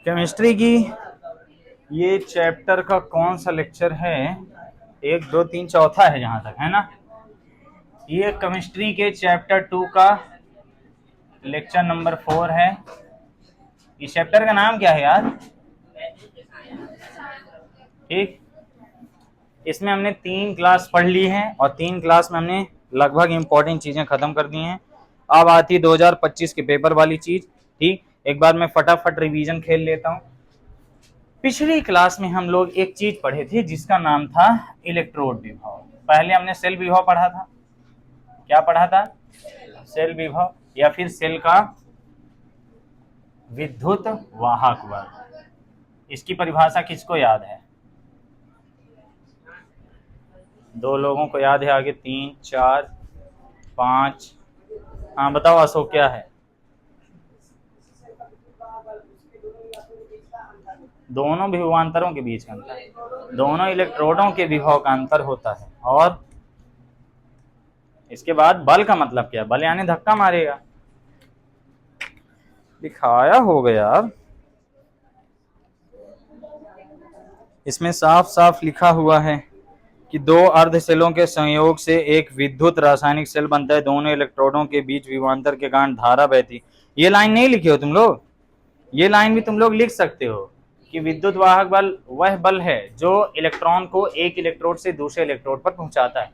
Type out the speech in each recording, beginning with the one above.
Chemistry की ये chapter का कौन सा लेक्चर है? 1 2 3 चौथा है जहां तक है ना। ये केमिस्ट्री के चैप्टर 2 का लेक्चर नंबर 4 है। इस चैप्टर का नाम क्या है यार? ठीक, इसमें हमने 3 क्लास पढ़ ली है और 3 क्लास में हमने लगभग इंपॉर्टेंट चीजें खत्म कर दी हैं। अब आती 2025 के पेपर वाली चीज। ठीक, एक बार मैं फटाफट रिवीजन खेल लेता हूं। पिछली क्लास में हम लोग एक चीज पढ़े थे जिसका नाम था इलेक्ट्रोड विभव। पहले हमने सेल विभव पढ़ा था। क्या पढ़ा था? सेल विभव या फिर सेल का विद्युत वाहक बल। इसकी परिभाषा किसको याद है? 2 लोगों को याद है, आगे 3 4 5। हाँ बताओ अशोक, क्या है? दोनों विभवांतरों के बीच का अंतर, दोनों इलेक्ट्रोडों के विभव का अंतर होता है। और इसके बाद बल का मतलब क्या है? बल यानी धक्का मारेगा। दिखाया होगा यार, इसमें साफ साफ लिखा हुआ है कि 2 अर्ध सेलों के संयोग से एक विद्युत रासायनिक सेल बनता है। दोनों इलेक्ट्रोडों के बीच विभवांतर के कारण धारा बहती। ये लाइन नहीं लिखी हो तुम लोग? ये लाइन भी तुम लोग लिख सकते हो कि विद्युत वाहक बल वह बल है जो इलेक्ट्रॉन को एक इलेक्ट्रोड से दूसरे इलेक्ट्रोड पर पहुंचाता है।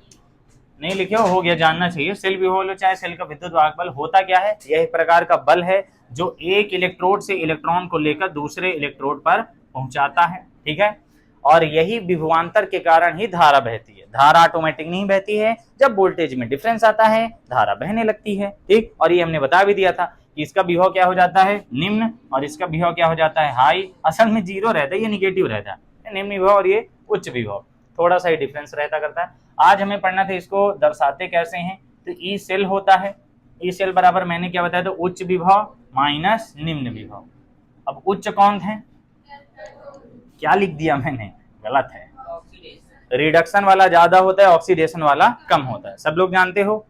नहीं लिखे हो गया, जानना चाहिए। सेल विभव लो चाहे सेल का विद्युत वाहक बल, होता क्या है? यह एक प्रकार का बल है जो एक इलेक्ट्रोड से इलेक्ट्रॉन को लेकर दूसरे इलेक्ट्रोड पर पहुंचाता है। ठीक है, और यही विभवांतर के कारण ही धारा बहती है। धारा ऑटोमेटिक नहीं बहती है, जब वोल्टेज में डिफरेंस आता है धारा बहने लगती है। ठीक, और ये हमने बता भी दिया था कि इसका विभव क्या हो जाता है? निम्न, और इसका विभव क्या हो जाता है? हाई। असल में जीरो रहता है, ये निगेटिव रहता है। निम्न विभव और ये उच्च विभव, थोड़ा सा ही डिफरेंस रहता करता है। आज हमें पढ़ना था इसको दर्शाते कैसे हैं। तो ई सेल होता है, ई सेल बराबर मैंने क्या बताया था? उच्च विभव माइनस निम्न विभव। अब उच्च कौन है? क्या लिख दिया मैंने? गलत है। रिडक्शन वाला ज्यादा होता है, ऑक्सीडेशन वाला कम होता है। सब लोग जानते हो?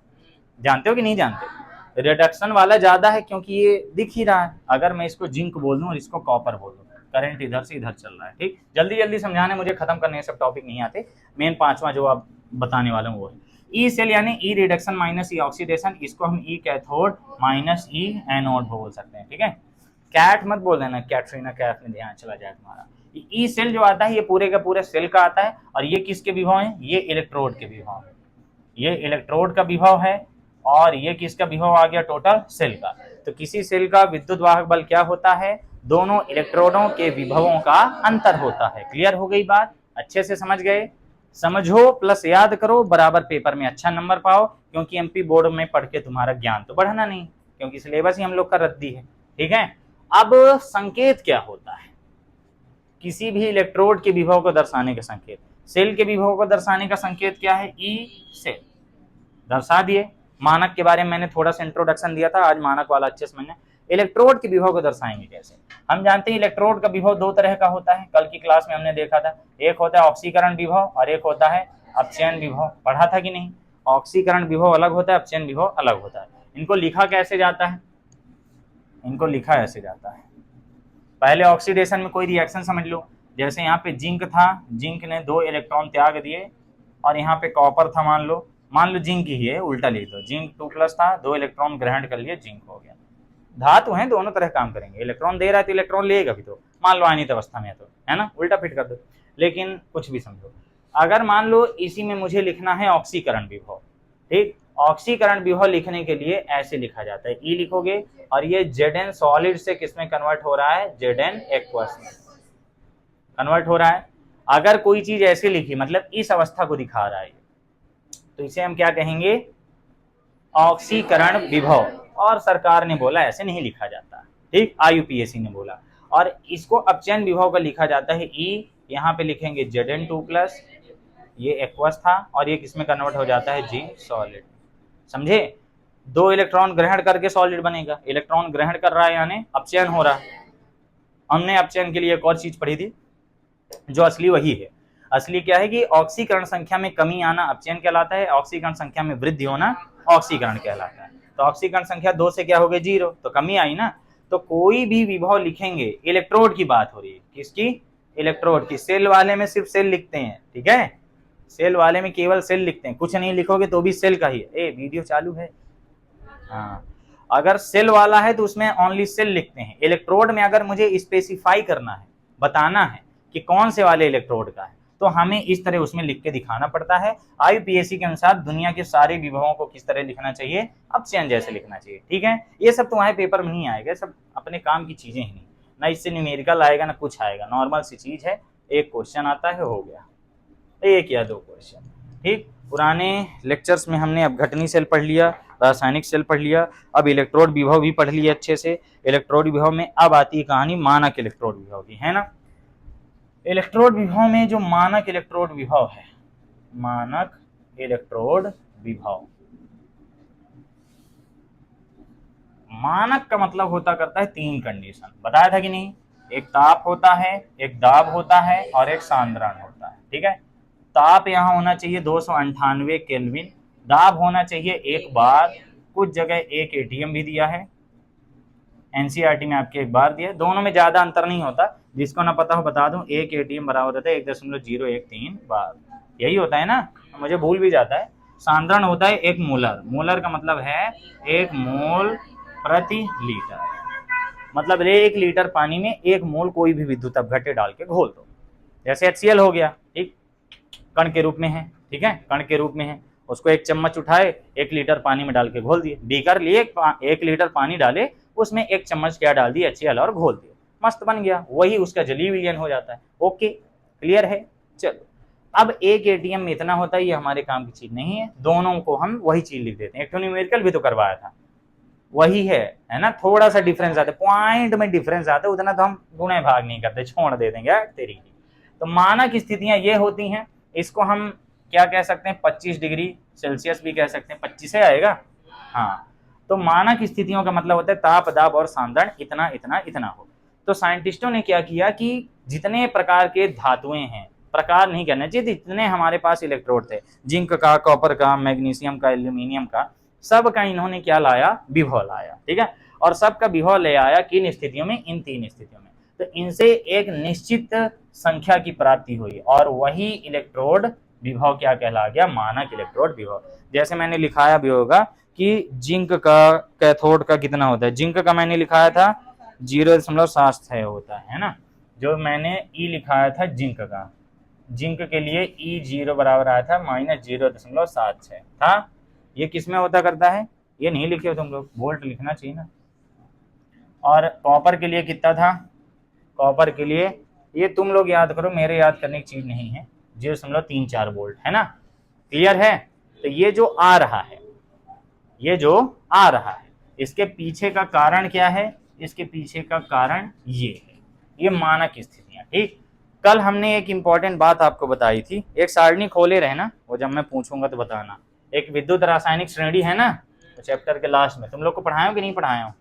जानते हो कि नहीं जानते? रिडक्शन वाला ज्यादा है क्योंकि ये दिख ही रहा है। अगर मैं इसको जिंक बोल दूं और इसको कॉपर बोल दूं, करंट इधर से इधर चल रहा है। ठीक, जल्दी जल्दी समझाने, मुझे खत्म करने सब टॉपिक नहीं आते। मेन 5वां जो आप बताने वाला हूँ वो है ई सेल यानी ई रिडक्शन माइनस ई ऑक्सीडेशन। इसको हम ई कैथोड माइनस ई एनोड बोल सकते हैं। ठीक है, कैट मत बोल देना, कैटरीना कैफ में ध्यान चला जाए तुम्हारा। ई सेल जो आता है ये पूरे का पूरे सेल का आता है। और ये किसके विभव है? ये इलेक्ट्रोड के विभव है। ये इलेक्ट्रोड का विभव है और ये किसका विभव आ गया? टोटल सेल का। तो किसी सेल का विद्युत वाहक बल क्या होता है? दोनों इलेक्ट्रोडों के विभवों का अंतर होता है। क्लियर हो गई बात? अच्छे से समझ गए? समझो प्लस याद करो, बराबर पेपर में अच्छा नंबर पाओ। क्योंकि एमपी बोर्ड में पढ़ के तुम्हारा ज्ञान तो बढ़ना नहीं, क्योंकि सिलेबस ही हम लोग का रद्दी है। ठीक है, अब संकेत क्या होता है? किसी भी इलेक्ट्रोड के विभव को दर्शाने का संकेत, सेल के विभव को दर्शाने का संकेत क्या है? E cell. दर्शा दिए। मानक के बारे में मैंने थोड़ा सा इंट्रोडक्शन दिया था, आज मानक वाला अच्छे से मैंने। इलेक्ट्रोड के विभव को दर्शाएंगे कैसे? हम जानते हैं इलेक्ट्रोड का विभव 2 तरह का होता है। कल की क्लास में हमने देखा था, एक होता है ऑक्सीकरण विभव और एक होता है अपचयन विभव। पढ़ा था कि नहीं? ऑक्सीकरण विभव अलग होता है, अपचयन विभव अलग होता है। इनको लिखा कैसे जाता है? इनको लिखा ऐसे जाता है। पहले ऑक्सीडेशन में कोई रिएक्शन समझ लो। जैसे यहाँ पे जिंक था, जिंक ने 2 इलेक्ट्रॉन त्याग दिए, और यहाँ पे कॉपर था, मान लो जिंक ही है, उल्टा लिख दो। जिंक 2+ था, 2 इलेक्ट्रॉन ग्रहण कर लिए, जिंक हो गया। धातु है, दोनों तरह काम करेंगे। इलेक्ट्रॉन दे रहा है तो इलेक्ट्रॉन लेगा भी, तो मान लो आयनित अवस्था में है तो, है ना, उल्टा फिट कर दो। लेकिन कुछ भी समझो, अगर मान लो इसी में मुझे लिखना है ऑक्सीकरण विभव। ठीक, ऑक्सीकरण विभव लिखने के लिए ऐसे लिखा जाता है, ई लिखोगे और ये Zn सॉलिड से किस में कन्वर्ट हो रहा है? Zn एक्वस में कन्वर्ट हो रहा है। अगर कोई चीज ऐसे लिखी, मतलब इस अवस्था को दिखा रहा है, तो इसे हम क्या कहेंगे? ऑक्सीकरण विभव। और सरकार ने बोला ऐसे नहीं लिखा जाता। ठीक, IUPAC ने बोला। और इसको अपचयन विभव का लिखा जाता है ई। यहाँ पे लिखेंगे Zn2+, ये एक्वस था, और ये किसमें कन्वर्ट हो जाता है? Zinc solid. समझे? 2 इलेक्ट्रॉन ग्रहण करके सॉलिड बनेगा। इलेक्ट्रॉन ग्रहण कर रहा है यानी अपचयन हो रहा है। हमने अपचयन के लिए एक और चीज पढ़ी थी जो असली वही है। असली क्या है कि ऑक्सीकरण संख्या में कमी आना अपचयन कहलाता है, ऑक्सीकरण संख्या में वृद्धि होना ऑक्सीकरण कहलाता है। तो ऑक्सीकरण संख्या 2 से क्या हो गई? 0, तो कमी आई ना। तो कोई भी विभव लिखेंगे, इलेक्ट्रोड की बात हो रही है, किसकी? इलेक्ट्रोड की। सेल वाले में सिर्फ सेल लिखते हैं, ठीक है, सेल वाले में केवल सेल लिखते हैं, कुछ नहीं लिखोगे तो भी सेल का ही है। वीडियो चालू है, हाँ, अगर सेल वाला है तो उसमें ओनली सेल लिखते हैं। इलेक्ट्रोड में अगर मुझे स्पेसिफाई करना है, बताना है कि कौन से वाले इलेक्ट्रोड का है, तो हमें इस तरह उसमें लिख के दिखाना पड़ता है। IUPAC के अनुसार दुनिया के सारे विभवों को किस तरह लिखना चाहिए? अपचयन जैसे लिखना चाहिए, ठीक है। ये सब तुम्हारे पेपर में नहीं आएगा, सब अपने काम की चीजें ही नहीं, ना इससे न्यूमेरिकल आएगा ना कुछ आएगा, नॉर्मल सी चीज है, एक क्वेश्चन आता है, हो गया, एक या दो क्वेश्चन, ठीक। पुराने लेक्चर्स में हमने अपघटनी सेल पढ़ लिया, रासायनिक सेल पढ़ लिया, अब इलेक्ट्रोड विभव भी पढ़ लिया अच्छे से। इलेक्ट्रोड विभव में अब आती है कहानी मानक इलेक्ट्रोड विभव की, है ना। इलेक्ट्रोड विभव में जो मानक इलेक्ट्रोड विभव है, मानक इलेक्ट्रोड विभव, मानक का मतलब होता करता है 3 कंडीशन, बताया था कि नहीं? एक ताप होता है, एक दाब होता है और एक सांद्रण होता है, ठीक है। ताप यहाँ होना चाहिए 298 केल्विन, दाब होना चाहिए 1 बार, कुछ जगह 1 ATM भी दिया है, NCERT में आपके 1 बार दिया, दोनों में ज्यादा अंतर नहीं होता, जिसको ना पता हो बता दूं, 1 ATM बराबर होता है 1.013 बार, यही होता है ना, मुझे भूल भी जाता है। सांद्रण होता है 1 मोलर, मोलर का मतलब है 1 मोल प्रति लीटर, मतलब 1 लीटर पानी में 1 मोल कोई भी विद्युत अपघट्य डाल के घोल दो, जैसे HCl हो गया, ठीक, कण के रूप में है, ठीक है, कण के रूप में है, उसको 1 चम्मच उठाए 1 लीटर पानी में डाल के घोल दिए, बीकर लिए 1 लीटर पानी डाले, उसमें 1 चम्मच क्या डाल दिया? HCl और घोल दिया, मस्त बन गया, वही उसका जलीय विलयन हो जाता है। ओके, क्लियर है। चलो, अब 1 ATM में इतना होता है, ये हमारे काम की चीज नहीं है, दोनों को हम वही चीज लिख देते हैं। एक तो न्यूमेरिकल भी तो करवाया था, वही है ना, थोड़ा सा डिफरेंस आता है, पॉइंट में डिफरेंस आता है, उतना तो हम गुणे भाग नहीं करते, छोड़ दे देंगे तेरी। तो मानक स्थितियां ये होती हैं, इसको हम क्या कह सकते हैं? 25 डिग्री सेल्सियस भी कह सकते हैं, 25 से आएगा, हाँ। तो मानक स्थितियों का मतलब होता है ताप, दाब और सांद्रण इतना इतना इतना हो। तो साइंटिस्टों ने क्या किया कि जितने प्रकार के धातुएं हैं, प्रकार नहीं करना चाहिए, जितने हमारे पास इलेक्ट्रोड थे, जिंक का, कॉपर का, मैग्नीशियम का, एल्यूमिनियम का, सब का इन्होंने क्या लाया? विभव लाया, ठीक है। और सबका विभव ले आया किन स्थितियों में? इन 3 स्थितियों में। तो इनसे एक निश्चित संख्या की प्राप्ति हुई और वही इलेक्ट्रोड विभव क्या कहला गया? मानक इलेक्ट्रोड विभव। जैसे मैंने लिखाया भी होगा कि जिंक का कैथोड का कितना होता है, जिंक का मैंने लिखाया था 0.76 होता है ना, जो मैंने ई लिखाया था जिंक का, जिंक के लिए E0 बराबर आया था -0.76 था। ये किसमें होता करता है? ये नहीं लिखे हो तुम लोग, वोल्ट लिखना चाहिए ना। और कॉपर के लिए कितना था? कॉपर के लिए ये तुम लोग याद करो, मेरे याद करने की चीज नहीं है, 0.34 वोल्ट, है ना, क्लियर है। तो ये जो आ रहा है, ये जो आ रहा है, इसके पीछे का कारण क्या है? इसके पीछे का कारण ये है, ये मानक स्थितियां, ठीक। कल हमने एक इंपॉर्टेंट बात आपको बताई थी, एक सारणी खोले रहना, वो जब मैं पूछूंगा तो बताना। एक विद्युत रासायनिक श्रेणी है ना, तो चैप्टर के लास्ट में तुम लोग को पढ़ाया हूं कि नहीं पढ़ाया हूं?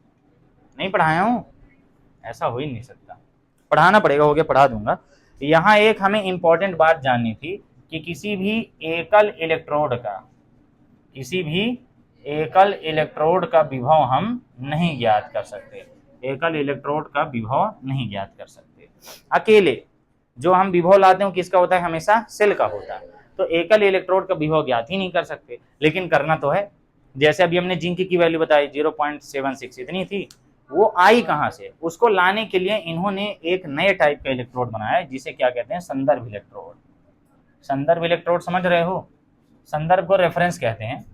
नहीं पढ़ाया हूं, ऐसा हो ही नहीं सकता, पढ़ाना पड़ेगा, हो गया, पढ़ा दूंगा। यहाँ एक हमें इंपॉर्टेंट बात जाननी थी कि किसी भी एकल इलेक्ट्रोड का, किसी भी एकल इलेक्ट्रोड का विभव हम नहीं ज्ञात कर सकते, एकल इलेक्ट्रोड का विभव नहीं ज्ञात कर सकते। अकेले जो हम विभव लाते हैं किसका होता है? हमेशा सेल का होता है। तो एकल इलेक्ट्रोड का विभव ज्ञात ही नहीं कर सकते, लेकिन करना तो है। जैसे अभी हमने जिंक की वैल्यू बताई 0.76 इतनी थी, वो आई कहां से? उसको लाने के लिए इन्होंने एक नए टाइप का इलेक्ट्रोड बनाया जिसे क्या कहते हैं? संदर्भ इलेक्ट्रोड। संदर्भ इलेक्ट्रोड समझ रहे हो? संदर्भ को रेफरेंस कहते हैं।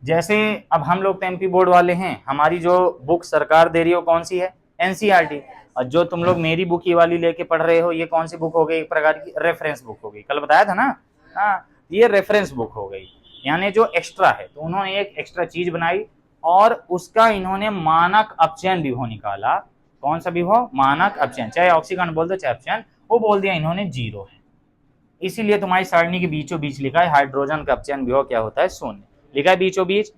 जैसे अब हम लोग तो MP बोर्ड वाले हैं, हमारी जो बुक सरकार दे रही हो कौन सी है? NCERT। और जो तुम लोग मेरी बुक ये वाली लेके पढ़ रहे हो, ये कौन सी बुक हो गई? एक प्रकार की रेफरेंस बुक हो गई, कल बताया था ना, हाँ, ये रेफरेंस बुक हो गई, यानी जो एक्स्ट्रा है। तो उन्होंने एक एक्स्ट्रा चीज बनाई और उसका इन्होंने मानक अपचयन विभव निकाला। कौन सा विभव? मानक अपचयन, चाहे ऑक्सीकरण बोल दो चाहे अपचयन, वो बोल दिया इन्होंने 0 है। इसीलिए तुम्हारी सारणी के बीचों बीच लिखा है हाइड्रोजन का अपचयन विभव क्या होता है? 0 लिखा है बीचों बीच,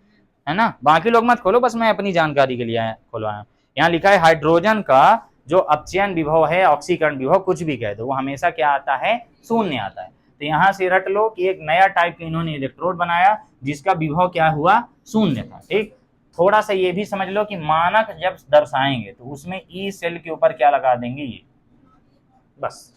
है ना। बाकी लोग मत खोलो, बस मैं अपनी जानकारी के लिए खुलवाया। यहाँ लिखा है हाइड्रोजन का जो अपचयन विभव है, ऑक्सीकरण विभव, कुछ भी कह दो, वो हमेशा क्या आता है? 0 आता है। तो यहाँ से रट लो कि एक नया टाइप का इन्होंने इलेक्ट्रोड बनाया जिसका विभव क्या हुआ? 0 था, ठीक। थोड़ा सा ये भी समझ लो कि मानक जब दर्शाएंगे तो उसमें ई सेल के ऊपर क्या लगा देंगे, ये बस।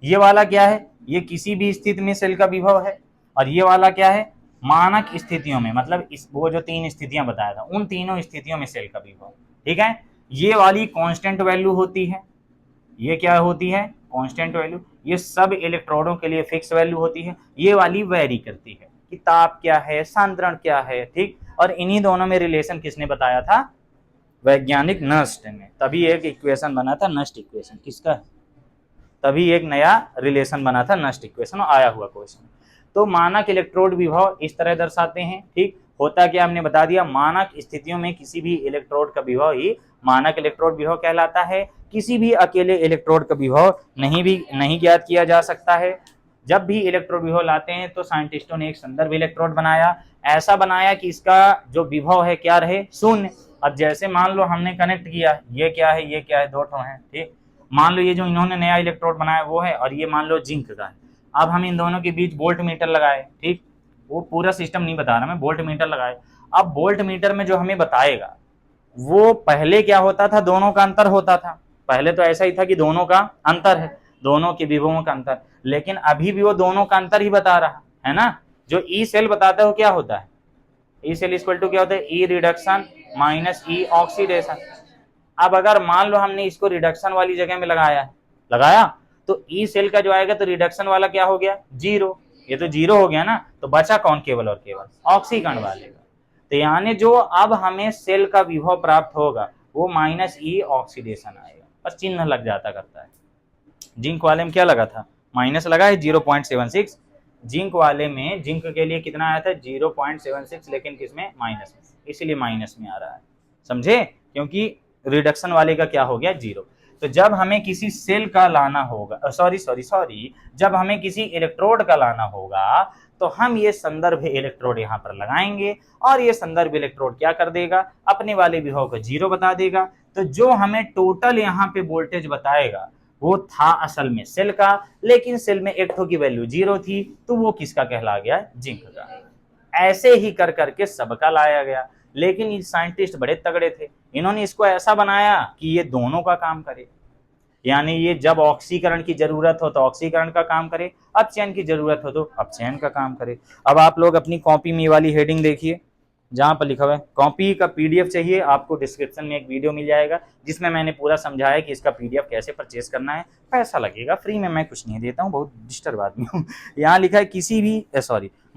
ये वाला क्या है, ये किसी भी स्थिति में सेल का विभव है, और ये वाला क्या है, मानक स्थितियों में, मतलब इस वो जो 3 स्थितियां बताया था उन तीनों स्थितियों में सेल का विभव। ठीक है, ये वाली कांस्टेंट वैल्यू होती है, ये क्या होती है, कांस्टेंट वैल्यू। ये सब इलेक्ट्रोडों के लिए फिक्स वैल्यू होती है, ये वाली वेरी करती है कि ताप क्या है, सांद्रण क्या है। ठीक, और इन्हीं दोनों में रिलेशन किसने बताया था, वैज्ञानिक नस्ट ने। तभी एक इक्वेशन बना था नस्ट इक्वेशन, किसका, तभी एक नया रिलेशन बना था नस्ट इक्वेशन, आया हुआ क्वेश्चन। तो मानक इलेक्ट्रोड विभव इस तरह दर्शाते हैं। ठीक, होता क्या हमने बता दिया, मानक स्थितियों में किसी भी इलेक्ट्रोड का विभव ही मानक इलेक्ट्रोड विभव कहलाता है। किसी भी अकेले इलेक्ट्रोड का विभव नहीं ज्ञात किया जा सकता है। जब भी इलेक्ट्रोड विभव लाते हैं तो साइंटिस्टों ने एक संदर्भ इलेक्ट्रोड बनाया, ऐसा बनाया कि इसका जो विभव है क्या रहे, शून्य। अब जैसे मान लो हमने कनेक्ट किया, ये क्या है, ये क्या है, दो ठो है। ठीक, मान लो ये जो इन्होंने नया इलेक्ट्रोड बनाया वो है, और ये मान लो जिंक का है। अब हम इन दोनों के बीच वोल्ट मीटर लगाए। ठीक, वो पूरा सिस्टम नहीं बता रहा मैं, वोल्ट मीटर लगाए। अब वोल्ट मीटर में जो हमें बताएगा वो पहले क्या होता था, दोनों का अंतर होता था। पहले तो ऐसा ही था कि दोनों का अंतर है, दोनों के विभवों का अंतर, लेकिन अभी भी वो दोनों का अंतर ही बता रहा है ना। जो ई सेल बताता है वो क्या होता है, ई सेल इक्वल टू क्या होता है, ई रिडक्शन माइनस ई ऑक्सीडेशन। अब अगर मान लो हमने इसको रिडक्शन वाली जगह में लगाया तो ई सेल का जो आएगा तो रिडक्शन वाला क्या हो गया, जीरो। ये तो जीरो हो गया ना, तो बचा कौन, केवल और केवल ऑक्सीकरण वाले का। तो यानी जो अब हमें सेल का विभव प्राप्त होगा वो माइनस ई ऑक्सीडेशन आएगा, बस चिन्ह लग जाता करता है। जिंक वाले में क्या लगा था, माइनस लगा है 0.76। जिंक वाले में जिंक के लिए कितना आया था 0.76, लेकिन किसमें, माइनस में, इसीलिए माइनस में आ रहा है, समझे, क्योंकि रिडक्शन वाले का क्या हो गया, जीरो। तो जब हमें किसी सेल का लाना होगा, सॉरी, जब हमें किसी इलेक्ट्रोड का लाना होगा तो हम ये संदर्भ इलेक्ट्रोड यहाँ पर लगाएंगे, और ये संदर्भ इलेक्ट्रोड क्या कर देगा, अपने वाले विभव को जीरो बता देगा। तो जो हमें टोटल यहाँ पे वोल्टेज बताएगा वो था असल में सेल का, लेकिन सेल में एक ठो की वैल्यू जीरो थी, तो वो किसका कहला गया, जिंक का। ऐसे ही कर करके सबका लाया गया, लेकिन ये साइंटिस्ट बड़े तगड़े थे, इन्होंने इसको ऐसा बनाया कि ये दोनों का काम करे। यानी ये जब ऑक्सीकरण की जरूरत हो तो ऑक्सीकरण का काम करे, अपचयन की जरूरत हो तो अपचयन का काम करे। अब आप लोग अपनी कॉपी में वाली हेडिंग देखिए, जहां पर लिखा हुआ है, कॉपी का पीडीएफ चाहिए आपको, डिस्क्रिप्शन में एक वीडियो मिल जाएगा जिसमें मैंने पूरा समझाया कि इसका पीडीएफ कैसे परचेज करना है। पैसा लगेगा, फ्री में मैं कुछ नहीं देता हूँ, बहुत डिस्टर्ब आदमी हूँ। यहाँ लिखा है किसी भी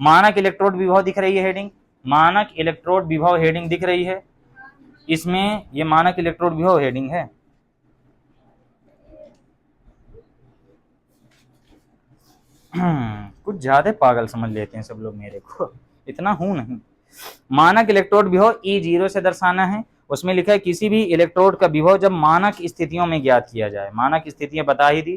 मानक इलेक्ट्रोड विभव दिख रही है हेडिंग, मानक इलेक्ट्रोड विभव हेडिंग दिख रही है, इसमें ये मानक इलेक्ट्रोड विभव हेडिंग है। कुछ ज्यादा पागल समझ लेते हैं सब लोग मेरे को, इतना हूं नहीं। मानक इलेक्ट्रोड विभव E0 से दर्शाना है, उसमें लिखा है किसी भी इलेक्ट्रोड का विभव जब मानक स्थितियों में ज्ञात किया जाए, मानक स्थितियां बता ही दी,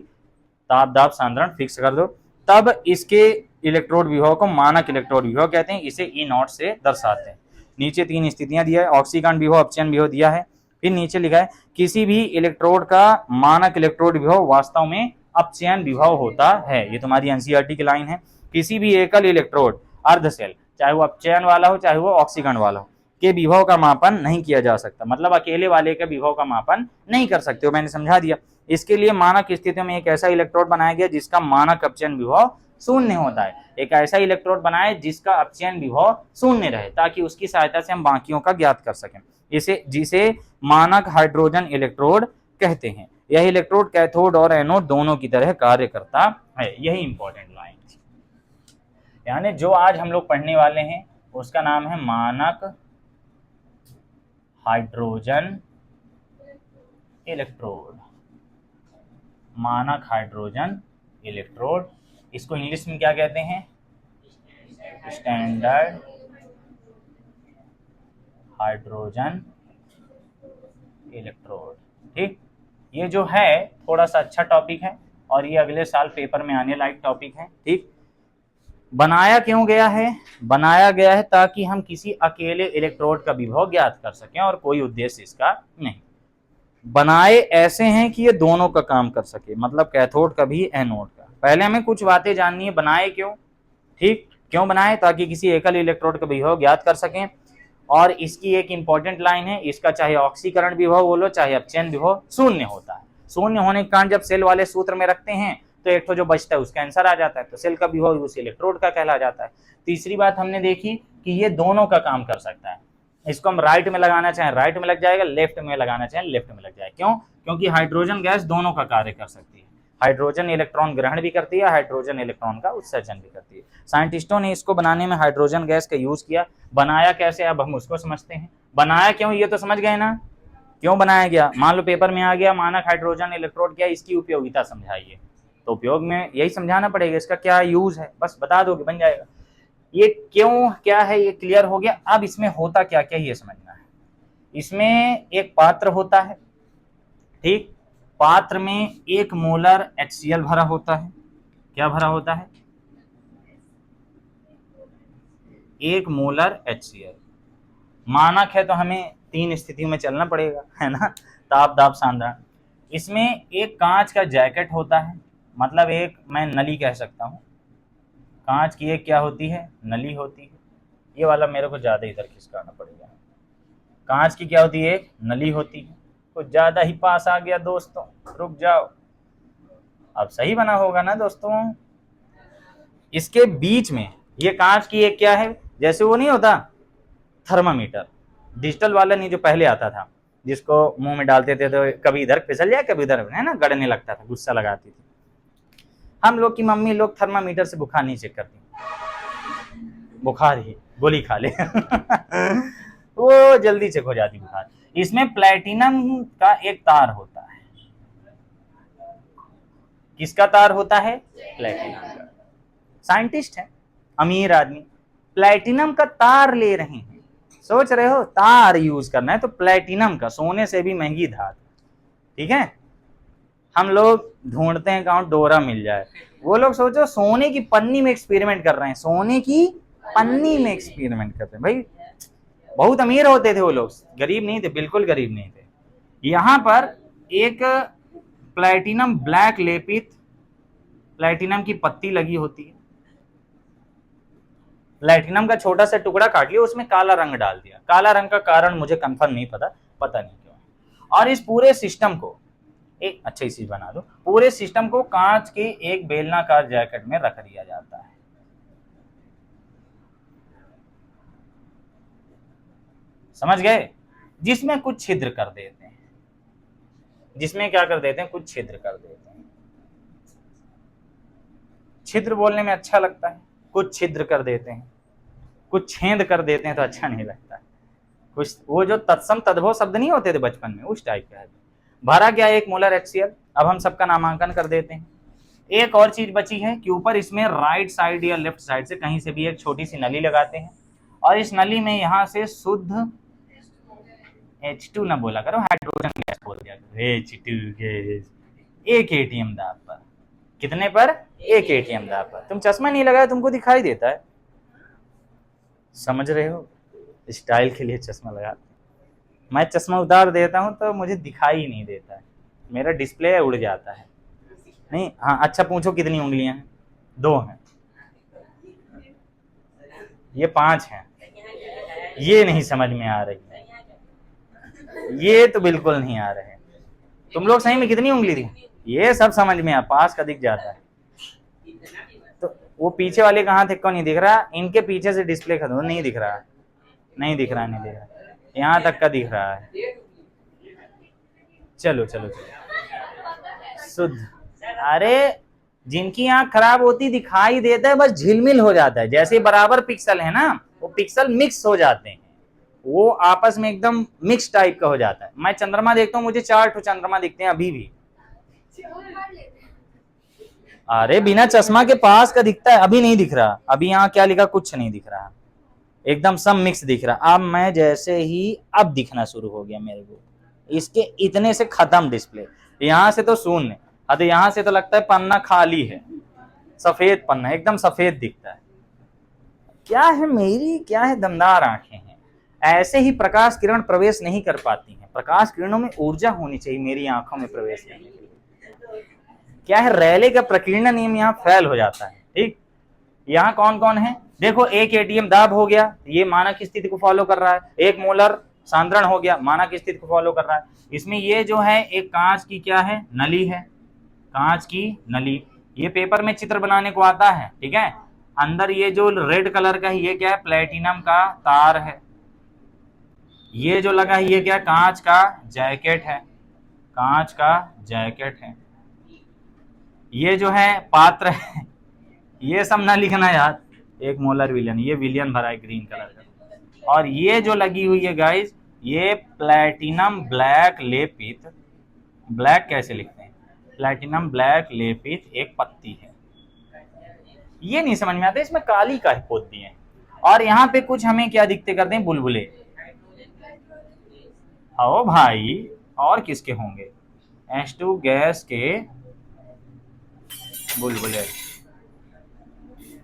ताप दाब सांद्रण फिक्स कर दो, तब इसके इलेक्ट्रोड विभव को मानक इलेक्ट्रोड विभव कहते हैं, इसे E0 से दर्शाते हैं। नीचे 3 स्थितियां दिया है, ऑक्सीकरण विभव, अपचयन विभव दिया है। फिर नीचे लिखा है किसी भी इलेक्ट्रोड का मानक इलेक्ट्रोड विभव वास्तव में अपचयन विभव होता है, ये तुम्हारी एनसीईआरटी की लाइन है। किसी भी एकल इलेक्ट्रोड अर्ध सेल, चाहे वो अपचयन वाला हो चाहे वो ऑक्सीकरण वाला हो, के विभव का मापन नहीं किया जा सकता, मतलब अकेले वाले के विभव का मापन नहीं कर सकते हो, मैंने समझा दिया। इसके लिए मानक स्थितियों में एक ऐसा इलेक्ट्रोड बनाया गया जिसका मानक अपचयन विभव शून्य होता है, एक ऐसा इलेक्ट्रोड बनाए जिसका अपचयन विभव शून्य रहे, ताकि उसकी सहायता से हम बाकियों का ज्ञात कर सकें, जिसे मानक हाइड्रोजन इलेक्ट्रोड कहते हैं। यह इलेक्ट्रोड कैथोड और एनोड दोनों की तरह कार्य करता है, यही इंपॉर्टेंट लाइन थी। यानी जो आज हम लोग पढ़ने वाले हैं उसका नाम है मानक हाइड्रोजन इलेक्ट्रोड, मानक हाइड्रोजन इलेक्ट्रोड। इसको इंग्लिश में क्या कहते हैं, स्टैंडर्ड हाइड्रोजन इलेक्ट्रोड। ठीक, ये जो है थोड़ा सा अच्छा टॉपिक है और ये अगले साल पेपर में आने लायक टॉपिक है। ठीक, बनाया क्यों गया है, बनाया गया है ताकि हम किसी अकेले इलेक्ट्रोड का विभव ज्ञात कर सकें, और कोई उद्देश्य इसका नहीं। बनाए ऐसे हैं कि ये दोनों का काम कर सके, मतलब कैथोड का भी एनोड का। पहले हमें कुछ बातें जाननी है, बनाए क्यों, ठीक, क्यों बनाए, ताकि किसी एकल इलेक्ट्रोड का विभव ज्ञात कर सकें। और इसकी एक इंपॉर्टेंट लाइन है, इसका चाहे ऑक्सीकरण विभव बोलो चाहे अपचयन विभव शून्य होता है। शून्य होने के कारण जब सेल वाले सूत्र में रखते हैं तो एक तो जो बचता है उसका आंसर आ जाता है, तो सेल का विभव उस इलेक्ट्रोड का कहला जाता है। तीसरी बात हमने देखी कि ये दोनों का काम कर सकता है। इसको हम राइट में लगाना चाहें राइट में लग जाएगा, लेफ्ट में लगाना चाहें लेफ्ट में लग जाएगा। क्यों? क्योंकि हाइड्रोजन गैस दोनों का कार्य कर सकती है। हाइड्रोजन इलेक्ट्रॉन ग्रहण भी करती है, हाइड्रोजन इलेक्ट्रॉन का उत्सर्जन भी करती है। साइंटिस्टों ने इसको बनाने में हाइड्रोजन गैस का यूज किया। बनाया कैसे, अब हम उसको समझते हैं। बनाया क्यों ये तो समझ गए ना, क्यों बनाया गया। मान लो पेपर में आ गया मानक हाइड्रोजन इलेक्ट्रोड, क्या इसकी उपयोगिता समझाइए, तो उपयोग में यही समझाना पड़ेगा, इसका क्या यूज है, बस बता दोगे बन जाएगा। ये क्यों क्या है ये क्लियर हो गया। अब इसमें होता क्या क्या ये समझना है। इसमें एक पात्र होता है, ठीक, पात्र में 1 मोलर HCl भरा होता है। क्या भरा होता है? 1 मोलर HCl। मानक है तो हमें 3 स्थितियों में चलना पड़ेगा, है ना, ताप दाब सांद्रण। इसमें एक कांच का जैकेट होता है, मतलब एक मैं नली कह सकता हूं। कांच की एक क्या होती है, नली होती है। ये वाला मेरे को ज्यादा इधर खिसकाना पड़ेगा। कांच की क्या होती है, एक नली होती है। कुछ ज्यादा ही पास आ गया दोस्तों, रुक जाओ, अब सही बना होगा ना दोस्तों। इसके बीच में ये कांच की एक क्या है, जैसे वो नहीं होता थर्मामीटर, डिजिटल वाला नहीं जो पहले आता था, जिसको मुंह में डालते थे तो कभी इधर फिसल जाए कभी इधर, है ना, गड़ने लगता था, गुस्सा लगाती थी। हम लोग की मम्मी लोग थर्मामीटर से बुखार नहीं चेक करती, बुखार ही गोली खा ले वो जल्दी चेक हो जाती बुखार। इसमें प्लैटिनम का एक तार होता है। किसका तार होता है? प्लैटिनम का। साइंटिस्ट है, अमीर आदमी, प्लैटिनम का तार ले रहे हैं। सोच रहे हो तार यूज करना है तो प्लैटिनम का, सोने से भी महंगी धातु, ठीक है। हम लोग ढूंढते हैं कहाँ डोरा मिल जाए, वो लोग सोचो सोने की पन्नी में एक्सपेरिमेंट कर रहे हैं, सोने की पन्नी में एक्सपेरिमेंट कर रहे हैं। भाई बहुत अमीर होते थे वो लोग, गरीब नहीं थे, बिल्कुल गरीब नहीं थे। यहां पर एक प्लैटिनम ब्लैक लेपित प्लैटिनम की पत्ती लगी होती है। प्लैटिनम का छोटा सा टुकड़ा काट लिया, उसमें काला रंग डाल दिया। काला रंग का कारण मुझे कंफर्म नहीं पता नहीं क्यों। और इस पूरे सिस्टम को एक अच्छी चीज बना दो, पूरे सिस्टम को कांच के एक बेलनाकार जैकेट में रख दिया जाता है। समझ गए? जिसमें कुछ छिद्र कर देते हैं, जिसमें क्या कर देते हैं, कुछ छिद्र कर देते हैं। छिद्र बोलने में अच्छा लगता है, कुछ छिद्र कर देते हैं, कुछ छेद कर देते हैं तो अच्छा नहीं लगता है। कुछ वो जो तत्सम तद्भव शब्द नहीं होते थे बचपन में, उस टाइप का है। भरा गया 1 मोलर HCl। अब हम सबका नामांकन कर देते हैं। एक और चीज बची है कि ऊपर इसमें राइट साइड या लेफ्ट साइड से कहीं से भी एक छोटी सी नली लगाते हैं, और इस नली में यहां से शुद्ध H2 ना बोला करो, हाइड्रोजन गैस बोल दिया करो, H2 गैस। 1 ATM दाब पर, कितने पर? 1 ATM दाब पर। तुम चश्मा नहीं लगाया, तुमको दिखाई देता है, समझ रहे हो, स्टाइल के लिए चश्मा लगाते। मैं चश्मा उतार देता हूं तो मुझे दिखाई नहीं देता है, मेरा डिस्प्ले उड़ जाता है। नहीं, हाँ अच्छा पूछो कितनी उंगलियां हैं? 2 हैं, ये 5 हैं, ये नहीं समझ में आ रही है, ये तो बिल्कुल नहीं आ रहे। तुम लोग सही में कितनी उंगली थी? ये सब समझ में आ, पास का दिख जाता है। तो वो पीछे वाले कहाँ थे, क्यों नहीं दिख रहा? इनके पीछे से डिस्प्ले खत्म, नहीं दिख रहा, नहीं दिख रहा, नहीं दिख रहा, यहाँ तक का दिख रहा है। चलो चलो चलो शुद्ध। अरे जिनकी आंख खराब होती दिखाई देता है, बस झिलमिल हो जाता है। जैसे बराबर पिक्सल है ना, वो पिक्सल मिक्स हो जाते हैं, वो आपस में एकदम मिक्स टाइप का हो जाता है। मैं चंद्रमा देखता हूँ, मुझे 4 ठो चंद्रमा दिखते हैं अभी भी। अरे बिना चश्मा के पास का दिखता है, अभी नहीं दिख रहा। अभी यहाँ क्या लिखा, कुछ नहीं दिख रहा, एकदम सब मिक्स दिख रहा। अब मैं जैसे ही अब दिखना शुरू हो गया मेरे को, इसके इतने से खत्म डिस्प्ले, यहाँ से तो शून्य, अरे यहाँ से तो लगता है पन्ना खाली है, सफेद पन्ना, एकदम सफेद दिखता है। क्या है मेरी, क्या है दमदार आंखें हैं। ऐसे ही प्रकाश किरण प्रवेश नहीं कर पाती हैं। प्रकाश किरणों में ऊर्जा होनी चाहिए मेरी आंखों में प्रवेश करने के लिए। क्या है, रैले का प्रकीर्णन नियम यहाँ फेल हो जाता है। ठीक, यहाँ कौन कौन है? देखो 1 एटीएम दाब हो गया, ये मानक स्थिति को फॉलो कर रहा है। 1 मोलर सांद्रण हो गया, मानक स्थिति को फॉलो कर रहा है। इसमें ये जो है एक कांच की क्या है, नली है, कांच की नली। ये पेपर में चित्र बनाने को आता है, ठीक है। अंदर ये जो रेड कलर का है ये क्या है, प्लेटिनम का तार है। ये जो लगा है ये क्या, कांच का जैकेट है, कांच का जैकेट है। ये जो है पात्र है, ये सब ना लिखना यार। 1 मोलर विलियन, ये विलियन भरा है ग्रीन कलर का। और ये जो लगी हुई है गाइस, ये प्लेटिनम ब्लैक लेपित, ब्लैक कैसे लिखते हैं, प्लेटिनम ब्लैक लेपित एक पत्ती है। ये नहीं समझ में आता इसमें काली का पोत दिए। और यहाँ पे कुछ हमें क्या दिखते करते हैं, बुलबुले। ओ भाई, और किसके होंगे, H2 गैस के बुलबुले।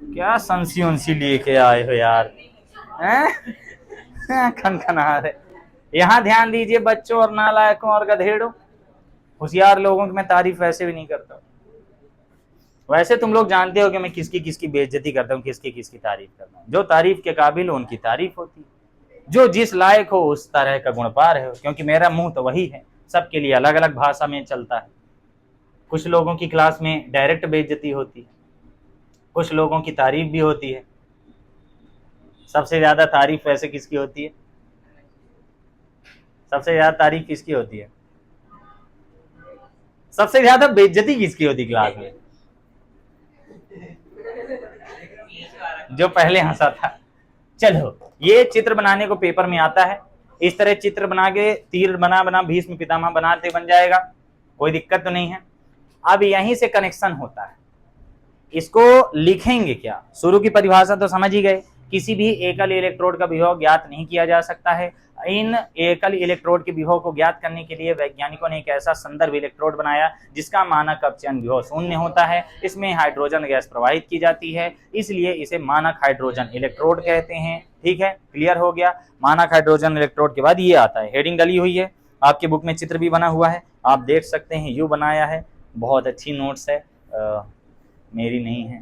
क्या संसी उनसी लेके आए हो यार, खनखना रहे। यहाँ ध्यान दीजिए बच्चों और नालायकों और गधेड़ों, होशियार लोगों की मैं तारीफ वैसे भी नहीं करता। वैसे तुम लोग जानते हो कि मैं किसकी किसकी बेइज्जती करता हूँ, किसकी किसकी तारीफ करता हूँ। जो तारीफ के काबिल हो उनकी तारीफ होती है, जो जिस लायक हो उस तरह का गुण पार है। क्योंकि मेरा मुंह तो वही है, सबके लिए अलग अलग भाषा में चलता है। कुछ लोगों की क्लास में डायरेक्ट बेइज्जती होती है, कुछ लोगों की तारीफ भी होती है। सबसे ज्यादा तारीफ वैसे किसकी होती है, सबसे ज्यादा तारीफ किसकी होती है, सबसे ज्यादा बेइज्जती किसकी होती क्लास में, जो पहले हंसा था। चलो, ये चित्र बनाने को पेपर में आता है। इस तरह चित्र बना के तीर बना बना भीष्म पितामह बनाते बन जाएगा, कोई दिक्कत तो नहीं है। अब यहीं से कनेक्शन होता है, इसको लिखेंगे क्या, शुरू की परिभाषा तो समझ ही गए। किसी भी एकल इलेक्ट्रोड का विभव ज्ञात नहीं किया जा सकता है। इन एकल इलेक्ट्रोड के विभव को ज्ञात करने के लिए वैज्ञानिकों ने एक ऐसा संदर्भ इलेक्ट्रोड बनाया जिसका मानक अपचयन विभव शून्य होता है। इसमें हाइड्रोजन गैस प्रवाहित की जाती है, इसलिए इसे मानक हाइड्रोजन इलेक्ट्रोड कहते हैं। ठीक है, क्लियर हो गया। मानक हाइड्रोजन इलेक्ट्रोड के बाद ये आता है, हेडिंग डली हुई है, आपके बुक में चित्र भी बना हुआ है, आप देख सकते हैं। यू बनाया है, बहुत अच्छी नोट्स है, मेरी नहीं है,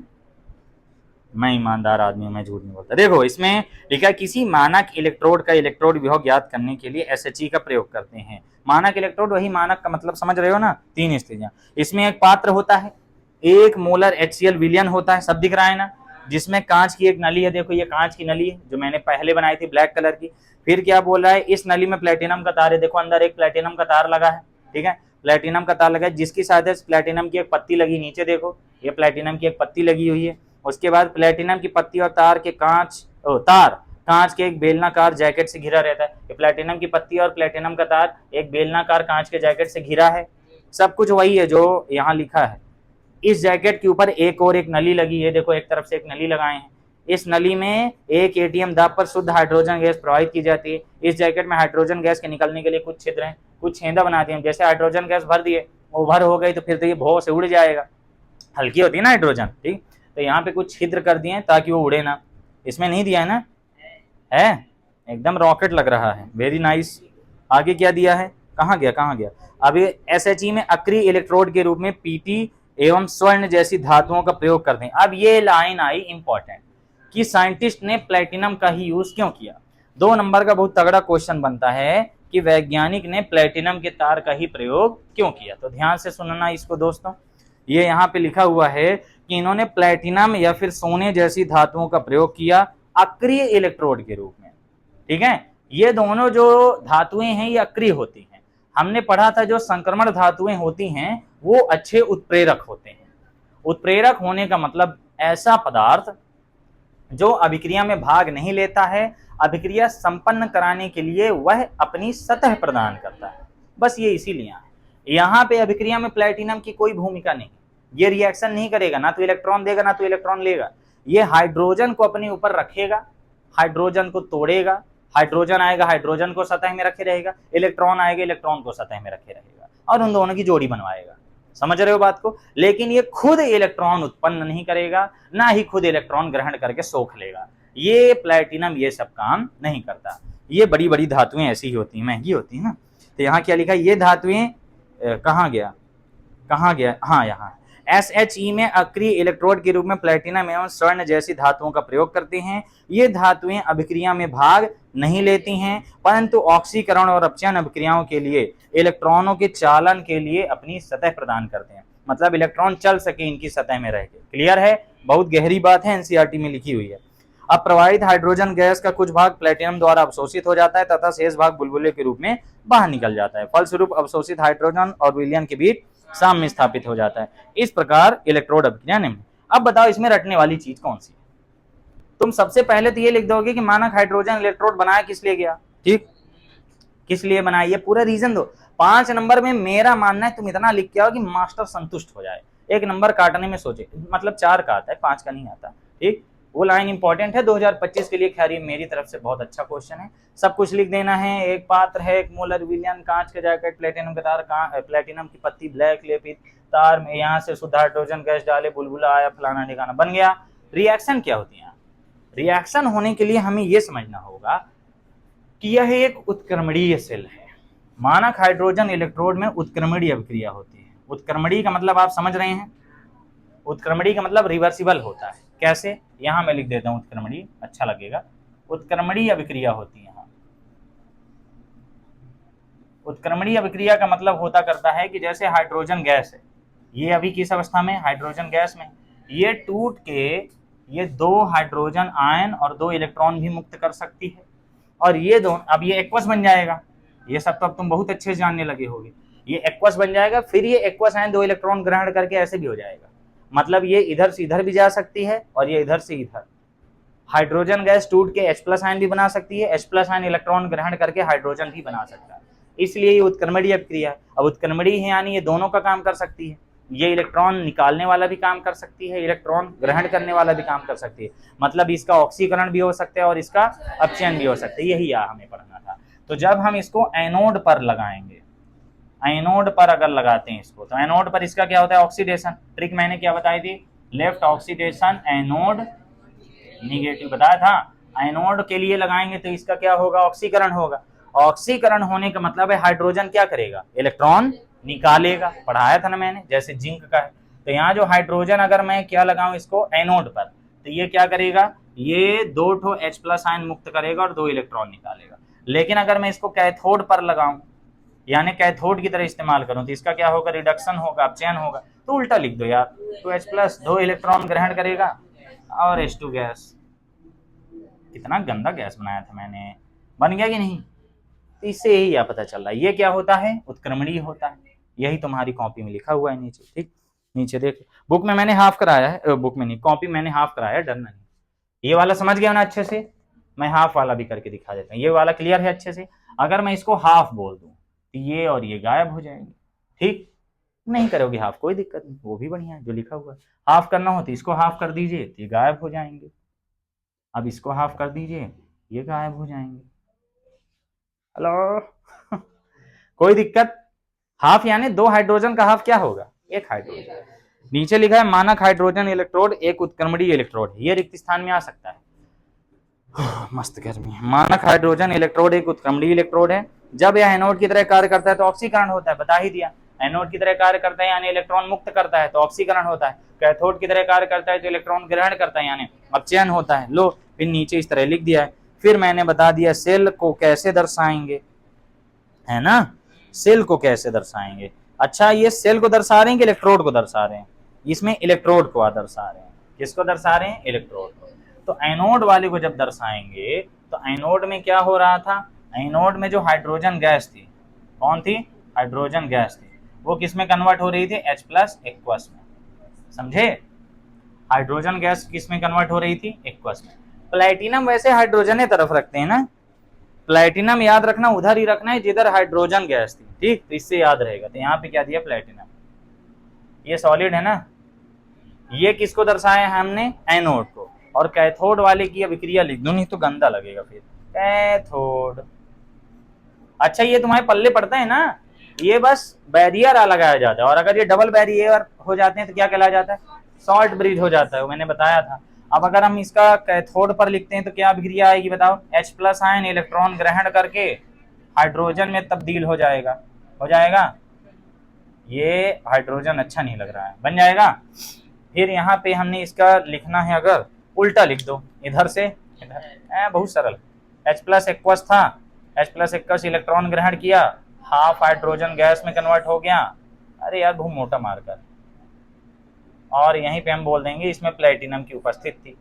मैं ईमानदार आदमी हूं, मैं झूठ नहीं बोलता। देखो इसमें लिखा, किसी मानक इलेक्ट्रोड का इलेक्ट्रोड विभव ज्ञात करने के लिए SHE का प्रयोग करते हैं। मानक इलेक्ट्रोड, वही मानक का मतलब समझ रहे हो ना, 3 स्थितियां। इसमें एक पात्र होता है, 1 मोलर HCl विलयन होता है, सब दिख रहा है ना, जिसमें कांच की एक नली है। देखो ये कांच की नली है जो मैंने पहले बनाई थी ब्लैक कलर की। फिर क्या बोल रहा है, इस नली में प्लेटिनम का तार है, देखो अंदर एक प्लेटिनम का तार लगा है। ठीक है, प्लेटिनम का तार लगा है, जिसकी सहायता से प्लेटिनम की एक पत्ती लगी, नीचे देखो ये प्लेटिनम की एक पत्ती लगी हुई है। उसके बाद प्लेटिनम की पत्ती और तार के कांच के एक बेलनाकार जैकेट से घिरा रहता है। ये प्लेटिनम की पत्ती और प्लेटिनम का तार एक बेलनाकार कांच के जैकेट से घिरा है। सब कुछ वही है जो यहाँ लिखा है। इस जैकेट के ऊपर एक और एक नली लगी है, देखो एक तरफ से एक नली लगाए हैं। इस नली में 1 एटीएम दाब पर शुद्ध हाइड्रोजन गैस प्रवाहित की जाती है। इस जैकेट में हाइड्रोजन गैस के निकलने के लिए कुछ छिद्र हैं, कुछ छेंदा बनाते हैं। जैसे हाइड्रोजन गैस भर दिए, ओवर हो गई तो फिर तो ये भौ से उड़ जाएगा, हल्की होती है ना हाइड्रोजन, ठीक। तो यहाँ पे कुछ छिद्र कर दिए ताकि वो उड़े ना। इसमें नहीं दिया है ना, है एकदम रॉकेट लग रहा है, वेरी नाइस। आगे क्या दिया है, कहाँ गया। अब ये SHE में अक्रिय इलेक्ट्रोड के रूप में PT एवं स्वर्ण जैसी धातुओं का प्रयोग करते हैं। अब ये लाइन आई इंपॉर्टेंट कि साइंटिस्ट ने प्लेटिनम का ही यूज क्यों किया। 2 नंबर का बहुत तगड़ा क्वेश्चन बनता है कि वैज्ञानिक ने प्लेटिनम के तार का ही प्रयोग क्यों किया। तो ध्यान से सुनना इसको दोस्तों, ये यहाँ पे लिखा हुआ है कि इन्होंने प्लेटिनम या फिर सोने जैसी धातुओं का प्रयोग किया अक्रिय इलेक्ट्रोड के रूप में। ठीक है, ये दोनों जो धातुएं हैं ये अक्रिय होती हैं। हमने पढ़ा था जो संक्रमण धातुएं होती हैं वो अच्छे उत्प्रेरक होते हैं। उत्प्रेरक होने का मतलब ऐसा पदार्थ जो अभिक्रिया में भाग नहीं लेता है, अभिक्रिया संपन्न कराने के लिए वह अपनी सतह प्रदान करता है, बस ये इसीलिए है। यहाँ पे अभिक्रिया में प्लेटिनम की कोई भूमिका नहीं, ये रिएक्शन नहीं करेगा, ना तो इलेक्ट्रॉन देगा ना तो इलेक्ट्रॉन लेगा। ये हाइड्रोजन को अपने ऊपर रखेगा, हाइड्रोजन को तोड़ेगा, हाइड्रोजन आएगा हाइड्रोजन को सतह में रखे रहेगा, इलेक्ट्रॉन आएगा इलेक्ट्रॉन को सतह में रखे रहेगा और उन दोनों की जोड़ी बनवाएगा। समझ रहे हो बात को। लेकिन ये खुद इलेक्ट्रॉन उत्पन्न नहीं करेगा, ना ही खुद इलेक्ट्रॉन ग्रहण करके सोख लेगा। ये प्लेटिनम ये सब काम नहीं करता। ये बड़ी बड़ी धातुएं ऐसी ही होती हैं, महंगी होती है ना। तो यहाँ क्या लिखा है, ये धातुएं कहाँ गया, हाँ यहाँ SHE में अक्रिय इलेक्ट्रोड के रूप में प्लेटिनम एवं स्वर्ण जैसी धातुओं का प्रयोग करते हैं। ये धातुएं अभिक्रिया में भाग नहीं लेती हैं, परंतु ऑक्सीकरण और अपचयन अभिक्रियाओं के लिए इलेक्ट्रॉनों के चालन के लिए अपनी सतह प्रदान करते हैं, मतलब इलेक्ट्रॉन चल सके इनकी सतह में रह के। क्लियर है? बहुत गहरी बात है, एनसीईआरटी में लिखी हुई है। अब प्रवाहित हाइड्रोजन गैस का कुछ भाग प्लेटिनम द्वारा अवशोषित हो जाता है तथा शेष भाग बुलबुले के रूप में बाहर निकल जाता है। फलस्वरूप अवशोषित हाइड्रोजन और विलयन के बीच साम्य स्थापित हो जाता है। इस प्रकार इलेक्ट्रोड अभिक्रिया निम्न। अब बताओ इसमें रटने वाली चीज कौन सी है? तुम सबसे पहले तो ये लिख दोगे कि मानक हाइड्रोजन इलेक्ट्रोड बनाया किस लिए गया, ठीक, किस लिए बनाया, ये पूरा रीजन दो। 5 नंबर में मेरा मानना है तुम इतना लिख के आओ कि मास्टर संतुष्ट हो जाए। 1 नंबर काटने में सोचे, मतलब 4 का आता है, 5 का नहीं आता, ठीक। वो लाइन इंपॉर्टेंट है 2025 के लिए। खैर ये मेरी तरफ से बहुत अच्छा क्वेश्चन है। सब कुछ लिख देना है। एक पात्र है, एक मोलर विलयन, कांच का जैकेट, प्लेटिनम का तार, प्लेटिनम की पत्ती, ब्लैक लेपित तार में यहाँ से शुद्ध हाइड्रोजन गैस डाले, बुलबुला आया, फलाना ठिकाना बन गया। रिएक्शन क्या होती है? रिएक्शन होने के लिए हमें यह समझना होगा कि यह एक उत्क्रमणीय सेल है। मानक हाइड्रोजन इलेक्ट्रोड में उत्क्रमणीय अभिक्रिया होती है। उत्क्रमणीय का मतलब आप समझ रहे हैं, उत्क्रमणीय का मतलब रिवर्सिबल होता है। कैसे? यहां मैं लिख देता हूं उत्क्रमणीय, अच्छा लगेगा। उत्क्रमणीय अभिक्रिया होती है। यहां उत्क्रमणीय अभिक्रिया का मतलब होता करता है कि जैसे हाइड्रोजन गैस है, ये अभी किस अवस्था में? हाइड्रोजन गैस में। ये टूट के ये 2 हाइड्रोजन आयन और 2 इलेक्ट्रॉन भी मुक्त कर सकती है, और ये दोनों अब ये एक्वस बन जाएगा। ये सब तो अब तुम बहुत अच्छे से जानने लगे होगे। ये एक्वस बन जाएगा, फिर ये एक्वस आयन 2 इलेक्ट्रॉन ग्रहण करके ऐसे भी हो जाएगा, मतलब ये इधर से इधर भी जा सकती है और ये इधर से इधर। हाइड्रोजन गैस टूट के H+ आयन भी बना सकती है, H+ आयन इलेक्ट्रॉन ग्रहण करके हाइड्रोजन भी बना सकता है, इसलिए ये उत्क्रमणीय अभिक्रिया है। अब उत्क्रमणीय है यानी ये दोनों का काम कर सकती है। ये इलेक्ट्रॉन निकालने वाला भी काम कर सकती है, इलेक्ट्रॉन ग्रहण करने वाला भी काम कर सकती है, मतलब इसका ऑक्सीकरण भी हो सकता है और इसका अपचयन भी हो सकता है। यही हमें पढ़ना था। तो जब हम इसको एनोड पर लगाएंगे, एनोड पर अगर लगाते हैं इसको, तो एनोड पर इसका क्या होता है? ऑक्सीडेशन। ट्रिक मैंने क्या बताई थी? लेफ्ट ऑक्सीडेशन, एनोड निगेटिव बताया था। एनोड के लिए लगाएंगे तो इसका क्या होगा? ऑक्सीकरण होगा। ऑक्सीकरण होने का मतलब है हाइड्रोजन क्या करेगा? इलेक्ट्रॉन निकालेगा। पढ़ाया था ना मैंने, जैसे जिंक का है। तो यहाँ जो हाइड्रोजन अगर मैं क्या लगाऊं इसको एनोड पर, तो ये क्या करेगा? ये 2 ठो H+ आयन मुक्त करेगा और 2 इलेक्ट्रॉन निकालेगा। लेकिन अगर मैं इसको कैथोड पर लगाऊं, यानी कैथोड की तरह इस्तेमाल करूं, तो इसका क्या होगा? रिडक्शन होगा, अपचयन होगा। तो उल्टा लिख दो यार, 2H+, 2 इलेक्ट्रॉन ग्रहण करेगा और H2 गैस। कितना गंदा गैस बनाया था मैंने, बन गया कि नहीं? तो इससे यही या पता चल रहा है ये क्या होता है? उत्क्रमणीय होता है। यही तुम्हारी कॉपी में लिखा हुआ है नीचे, ठीक। नीचे देख, बुक में मैंने हाफ कराया है, बुक में नहीं, कॉपी मैंने हाफ कराया है, डरना नहीं। ये वाला समझ गया ना अच्छे से? मैं हाफ वाला भी करके दिखा देता हूँ। ये वाला क्लियर है अच्छे से? अगर मैं इसको हाफ बोल दूं तो ये और ये गायब हो जाएंगे, ठीक। नहीं करोगे हाफ, कोई दिक्कत नहीं, वो भी बढ़िया है जो लिखा हुआ है। हाफ करना हो तो इसको हाफ कर दीजिए, तो ये गायब हो जाएंगे। अब इसको हाफ कर दीजिए, ये गायब हो जाएंगे। हेलो कोई दिक्कत? हाफ यानी 2 हाइड्रोजन का हाफ क्या होगा? 1 हाइड्रोजन। नीचे लिखा है मानक हाइड्रोजन इलेक्ट्रोड एक उत्क्रमणीय इलेक्ट्रोड, ये रिक्त स्थान में आ सकता है। मस्त गर्मी है। मानक हाइड्रोजन इलेक्ट्रोड एक उत्क्रमणीय इलेक्ट्रोड है। जब यह एनोड की तरह कार्य करता है तो ऑक्सीकरण होता है, बता ही दिया। एनोड की तरह कार्य करता है यानी इलेक्ट्रॉन मुक्त करता है तो ऑक्सीकरण होता है। कैथोड की तरह कार्य करता है तो इलेक्ट्रॉन ग्रहण करता है यानी अपचयन होता है। लो, फिर नीचे इस तरह लिख दिया है। फिर मैंने बता दिया सेल को कैसे दर्शाएंगे, है ना? सेल को कैसे दर्शाएंगे? अच्छा, ये सेल को दर्शा रहे हैं कि इलेक्ट्रोड को दर्शा रहे हैं? इसमें इलेक्ट्रोड को दर्शा रहे हैं। किसको दर्शा रहे हैं? इलेक्ट्रोड को। तो एनोड वाले को जब दर्शाएंगे तो एनोड में क्या हो रहा था? एनोड में जो हाइड्रोजन गैस थी, कौन थी? हाइड्रोजन गैस थी, वो किस में कन्वर्ट हो रही थी? H+ एक्वस में। समझे? हाइड्रोजन गैस किस में कन्वर्ट हो रही थी? एक्वस में। प्लैटिनम वैसे हाइड्रोजन तरफ रखते हैं ना, प्लैटिनम याद रखना उधर ही रखना है जिधर हाइड्रोजन गैस थी, ठीक। तो इससे याद रहेगा। तो यहाँ पे क्या दिया? प्लैटिनम। ये सॉलिड है ना। ये किसको दर्शाया है हमने? एनोड को। और कैथोड वाले की अभिक्रिया लिख दो, नहीं तो गंदा लगेगा फिर। कैथोड। अच्छा, ये तुम्हारे पल्ले पड़ता है ना, ये बस बैरियर लगाया जाता है, और अगर ये डबल बैरियर हो जाते हैं तो क्या कहलाया जाता है? शॉर्ट ब्रिज हो जाता है, मैंने बताया था। अब अगर हम इसका कैथोड पर लिखते हैं तो क्या अभिक्रिया आएगी बताओ? H+ आयन इलेक्ट्रॉन ग्रहण करके हाइड्रोजन में तब्दील हो जाएगा, हो जाएगा। ये हाइड्रोजन अच्छा नहीं लग रहा है, बन जाएगा। फिर यहाँ पे हमने इसका लिखना है, अगर उल्टा लिख दो इधर से इधर, बहुत सरल। H+ एक्वस था, H+ एक्वस इलेक्ट्रॉन ग्रहण किया, हाफ हाइड्रोजन गैस में कन्वर्ट हो गया। अरे यार बहुत मोटा मार्कर। और यहीं पे हम बोल देंगे इसमें प्लेटिनम की उपस्थित थी।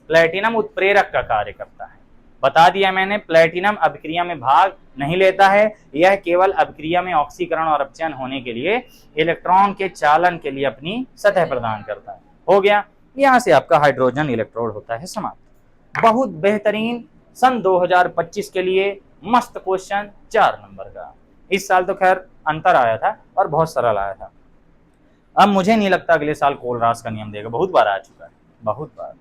प्लेटिनम उत्प्रेरक का कार्य करता है, बता दिया मैंने। प्लेटिनम अभिक्रिया में भाग नहीं लेता है, यह केवल अभिक्रिया में ऑक्सीकरण और अपचयन होने के लिए इलेक्ट्रॉन के चालन के लिए अपनी सतह प्रदान करता है। हो गया, यहां से आपका हाइड्रोजन इलेक्ट्रोड होता है समाप्त। बहुत बेहतरीन, सन 2025 के लिए मस्त क्वेश्चन 4 नंबर का। इस साल तो खैर अंतर आया था और बहुत सरल आया था। अब मुझे नहीं लगता अगले साल कोलरास का नियम देगा, बहुत बार आ चुका है, बहुत बार।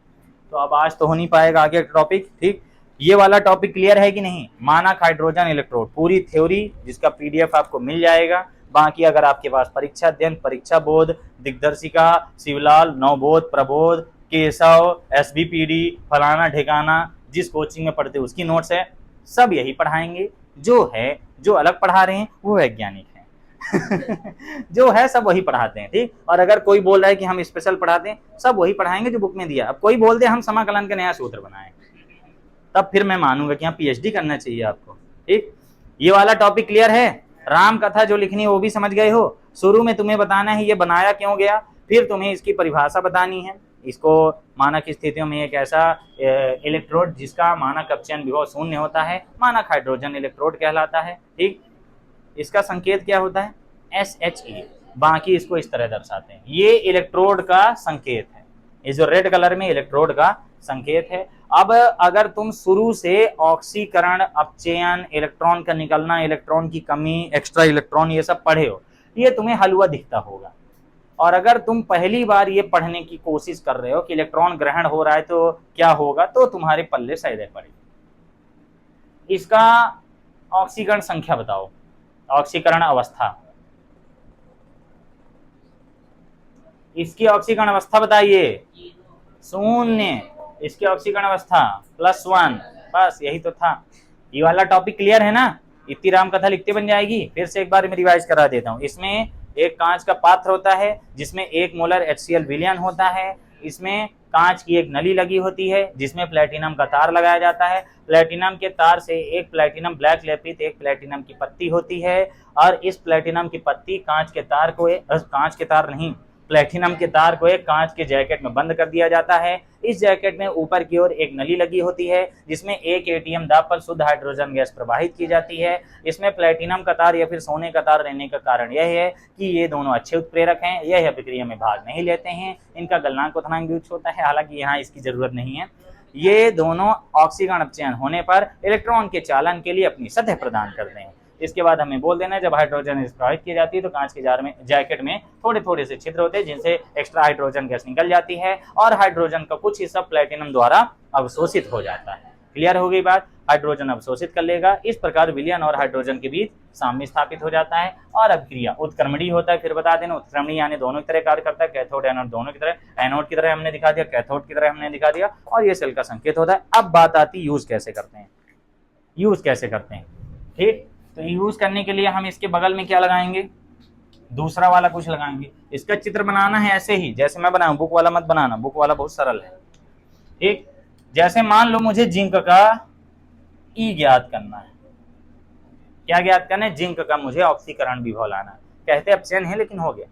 तो अब आज तो हो नहीं पाएगा आगे टॉपिक। ठीक, ये वाला टॉपिक क्लियर है कि नहीं? मानक हाइड्रोजन इलेक्ट्रोड पूरी थ्योरी, जिसका पीडीएफ आपको मिल जाएगा। बाकी अगर आपके पास परीक्षा अध्ययन, परीक्षा बोध, दिग्दर्शिका, शिवलाल, नवबोध, प्रबोध, केशव, एसबीपीडी, फलाना ठिकाना, जिस कोचिंग में पढ़ते उसकी नोट्स है, सब यही पढ़ाएंगे। जो है, जो अलग पढ़ा रहे हैं वो वैज्ञानिक हैं। जो है सब वही पढ़ाते हैं। ठीक, और अगर कोई बोल रहा है कि हम स्पेशल पढ़ाते हैं, सब वही पढ़ाएंगे जो बुक में दिया। अब कोई बोल दे हम समाकलन का नया सूत्र बनाएं, तब फिर मैं मानूंगा कि हाँ पीएचडी करना चाहिए आपको। ठीक, ये वाला टॉपिक क्लियर है? राम कथा जो लिखनी है वो भी समझ गए हो। शुरू में तुम्हें बताना है ये बनाया क्यों गया, फिर तुम्हें इसकी परिभाषा बतानी है। इसको मानक स्थितियों में एक ऐसा इलेक्ट्रोड जिसका मानक अपचयन विभव शून्य होता है, मानक हाइड्रोजन इलेक्ट्रोड कहलाता है। ठीक, इसका संकेत क्या होता है? SHE। बाकी इसको इस तरह दर्शाते हैं, ये इलेक्ट्रोड का संकेत है, ये जो रेड कलर में इलेक्ट्रोड का संकेत है। अब अगर तुम शुरू से ऑक्सीकरण, अपचयन, इलेक्ट्रॉन का निकलना, इलेक्ट्रॉन की कमी, एक्स्ट्रा इलेक्ट्रॉन, ये सब पढ़े हो, ये तुम्हें हलवा दिखता होगा। और अगर तुम पहली बार ये पढ़ने की कोशिश कर रहे हो कि इलेक्ट्रॉन ग्रहण हो रहा है तो क्या होगा, तो तुम्हारे पल्ले शायद पड़ेगी। इसका ऑक्सीकरण संख्या बताओ, ऑक्सीकरण अवस्था, इसकी ऑक्सीकरण अवस्था बताइए। 0। इसकी ऑक्सीकरण अवस्था +1। बस यही तो था। ये वाला टॉपिक क्लियर है ना? इतनी राम कथा लिखते बन जाएगी। फिर से एक बार मैं रिवाइज करा देता हूँ। इसमें एक कांच का पात्र होता है जिसमें 1 मोलर HCl विलयन होता है। इसमें कांच की एक नली लगी होती है जिसमें प्लेटिनम का तार लगाया जाता है। प्लेटिनम के तार से एक प्लेटिनम ब्लैक लेपित एक प्लेटिनम की पत्ती होती है, और इस प्लेटिनम की पत्ती कांच के तार को प्लेटिनम के तार को एक कांच के जैकेट में बंद कर दिया जाता है। इस जैकेट में ऊपर की ओर एक नली लगी होती है जिसमें 1 ATM दाब पर शुद्ध हाइड्रोजन गैस प्रवाहित की जाती है। इसमें प्लेटिनम का तार या फिर सोने का तार रहने का कारण यह है कि ये दोनों अच्छे उत्प्रेरक हैं, यह अभिक्रिया में भाग नहीं लेते हैं, इनका गलनांक उथनांक भी उच्च होता है, हालांकि यहाँ इसकी जरूरत नहीं है। ये दोनों ऑक्सीकरण अपचयन होने पर इलेक्ट्रॉन के चालन के लिए अपनी सतह प्रदान करते हैं। इसके बाद हमें बोल देना है जब हाइड्रोजन प्रवाहित की जाती है तो कांच के जार में, जैकेट में थोड़े थोड़े से छिद्र होते हैं जिनसे एक्स्ट्रा हाइड्रोजन गैस निकल जाती है और हाइड्रोजन का कुछ हिस्सा प्लेटिनम द्वारा अवशोषित हो जाता है। क्लियर हो गई बात? हाइड्रोजन अवशोषित कर लेगा। इस प्रकार विलयन और हाइड्रोजन के बीच साम्य स्थापित हो जाता है और अभिक्रिया उत्क्रमणीय होता है। फिर बता देना, उत्क्रमणीय यानी दोनों की तरह कार्य करता है, कैथोड एनोड दोनों की तरह। एनोड की तरह हमने दिखा दिया, कैथोड की तरह हमने दिखा दिया, और ये सेल का संकेत होता है। अब बात आती यूज कैसे करते हैं, यूज कैसे करते हैं। ठीक, तो यूज करने के लिए हम इसके बगल में क्या लगाएंगे, दूसरा वाला कुछ लगाएंगे। इसका चित्र बनाना है ऐसे ही जैसे मैं बनाऊं, बुक वाला मत बनाना, बुक वाला बहुत सरल है। ठीक, जैसे मान लो मुझे जिंक का ई ज्ञात करना है। क्या ज्ञात करना है? जिंक का मुझे ऑक्सीकरण विभव लाना है। कहते अपचयन है लेकिन हो गया।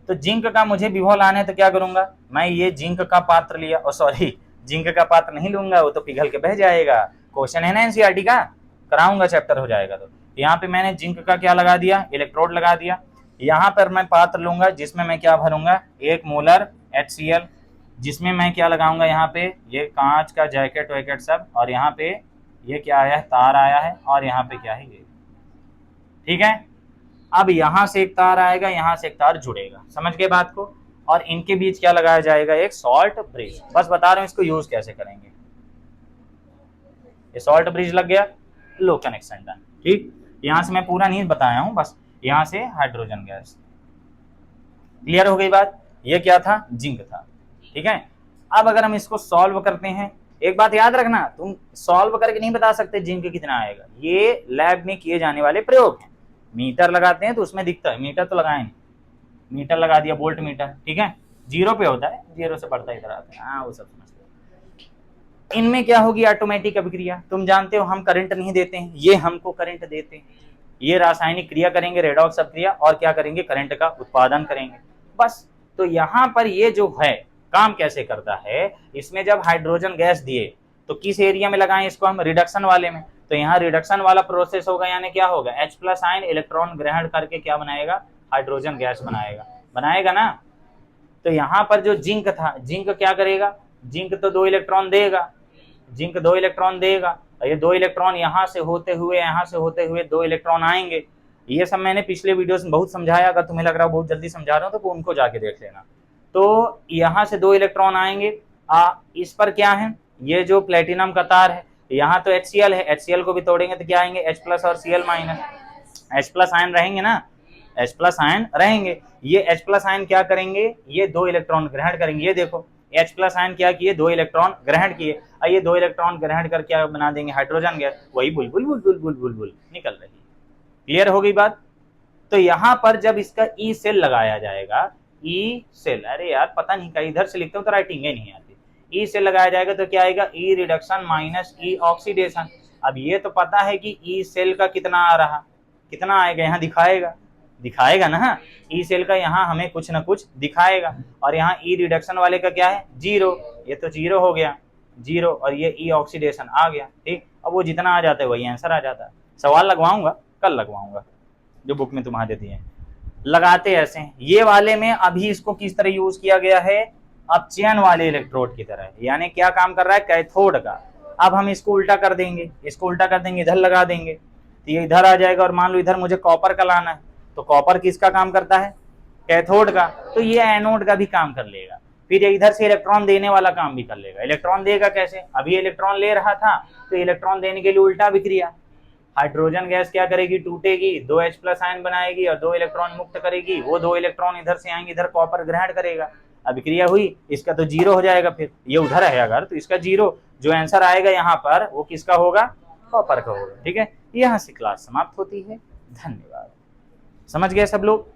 तो जिंक का मुझे विभव लाना है तो क्या करूंगा मैं, ये जिंक का पात्र लिया, और सॉरी जिंक का पात्र नहीं लूंगा, वो तो पिघल के बह जाएगा। क्वेश्चन है ना एनसीईआरटी का, कराऊंगा, चैप्टर हो जाएगा। तो यहाँ पे मैंने जिंक का क्या लगा दिया, इलेक्ट्रोड लगा दिया। यहाँ पर मैं पात्र लूंगा जिसमें मैं क्या भरूंगा, 1 मोलर HCl, जिसमें मैं क्या लगाऊंगा, यहाँ पे ये कांच का जैकेट वैकेट सब, और यहाँ पे ये क्या आया है, तार आया है, और यहाँ पे क्या है ये। ठीक है, अब यहाँ से एक तार आएगा, यहाँ से एक तार जुड़ेगा, समझ गए बात को, और इनके बीच क्या लगाया जाएगा, एक सॉल्ट ब्रिज। बस बता रहा हूँ इसको यूज कैसे करेंगे। ये सॉल्ट ब्रिज लग गया, लो कनेक्शन डन। ठीक, यहाँ से मैं पूरा नहीं बताया हूँ, बस यहाँ से हाइड्रोजन गैस। क्लियर हो गई बात? ये क्या था, जिंक था। ठीक है, अब अगर हम इसको सॉल्व करते हैं, एक बात याद रखना, तुम सॉल्व करके नहीं बता सकते जिंक कितना आएगा, ये लैब में किए जाने वाले प्रयोग हैं। मीटर लगाते हैं तो उसमें दिखता है, मीटर तो लगाए नहीं, मीटर लगा दिया, वोल्ट मीटर, ठीक है, 0 पे होता है, 0 से बढ़ता इधर आता है, हाँ वो सब समझते हो। इनमें क्या होगी ऑटोमेटिक अभिक्रिया, तुम जानते हो हम करंट नहीं देते हैं, ये हमको करंट देते हैं, ये रासायनिक क्रिया करेंगे, रेडॉक्स अभिक्रिया, और क्या करेंगे, करंट का उत्पादन करेंगे, बस। तो यहाँ पर ये जो है काम कैसे करता है, इसमें जब हाइड्रोजन गैस दिए तो किस एरिया में लगाएं इसको हम, रिडक्शन वाले में, तो यहाँ रिडक्शन वाला प्रोसेस होगा, यानी क्या होगा, H+ आयन इलेक्ट्रॉन ग्रहण करके क्या बनाएगा, हाइड्रोजन गैस बनाएगा ना। तो यहाँ पर जो जिंक था, जिंक क्या करेगा, जिंक तो 2 इलेक्ट्रॉन देगा, जिंक 2 इलेक्ट्रॉन देगा, और ये 2 इलेक्ट्रॉन यहाँ से होते हुए 2 इलेक्ट्रॉन आएंगे। ये सब मैंने पिछले वीडियोस में बहुत समझाया, अगर तुम्हें लग रहा है बहुत जल्दी समझा रहा हूँ तो उनको जाके देख लेना। तो यहाँ से 2 इलेक्ट्रॉन आएंगे, इस पर क्या है, ये जो प्लेटिनम का तार है, यहाँ तो HCl है, HCl को भी तोड़ेंगे तो क्या आएंगे, H+ और Cl-, H+ आयन रहेंगे ना, H+ आयन रहेंगे। ये H+ आयन क्या करेंगे, ये 2 इलेक्ट्रॉन ग्रहण करेंगे, ये देखो H+ आयन क्या किए, 2 इलेक्ट्रॉन ग्रहण किए, ये 2 इलेक्ट्रॉन ग्रहण कर क्या बना देंगे, हाइड्रोजन गैस, वही बुलबुल बुलबुल बुलबुल बुल निकल रही है। क्लियर हो गई बात। तो यहाँ पर जब इसका ई सेल लगाया जाएगा, ई सेल, अरे यार पता नहीं कहीं इधर से लिखते हो तो राइटिंग ही नहीं आती, ई सेल लगाया जाएगा तो क्या आएगा, ई रिडक्शन माइनस ई ऑक्सीडेशन। अब ये तो पता है कि ई सेल का कितना आ रहा, कितना आएगा, यहाँ दिखाएगा ना, ई सेल का यहाँ हमें कुछ ना कुछ दिखाएगा, और यहाँ ई रिडक्शन वाले का क्या है, 0, ये तो 0 हो गया, 0, और ये ई ऑक्सीडेशन आ गया, ठीक। अब वो जितना आ जाता है वही आंसर आ जाता है। सवाल लगवाऊंगा, कल लगवाऊंगा, जो बुक में तुम्हारे देती है। लगाते ऐसे हैं, ये वाले में अभी इसको किस तरह यूज किया गया है, अपचयन वाले इलेक्ट्रोड की तरह, यानी क्या काम कर रहा है, कैथोड का। अब हम इसको उल्टा कर देंगे, इधर लगा देंगे, तो ये इधर आ जाएगा, और मान लो इधर मुझे कॉपर का लाना है, तो कॉपर किसका काम करता है, कैथोड का, तो ये एनोड का भी काम कर लेगा। फिर ये इधर से इलेक्ट्रॉन देने वाला काम भी कर लेगा। इलेक्ट्रॉन देगा कैसे, अभी इलेक्ट्रॉन ले रहा था, तो इलेक्ट्रॉन देने के लिए उल्टा विक्रिया, हाइड्रोजन गैस क्या करेगी, टूटेगी, 2 H+ आयन बनाएगी और 2 इलेक्ट्रॉन मुक्त करेगी, वो 2 इलेक्ट्रॉन इधर से आएंगे, इधर कॉपर ग्रहण करेगा, अभिक्रिया हुई, इसका तो 0 हो जाएगा, फिर ये उधर है अगर, तो इसका 0, जो आंसर आएगा यहाँ पर वो किसका होगा, कॉपर का होगा, ठीक है। यहाँ से क्लास समाप्त होती है, धन्यवाद। समझ गए सब लोग।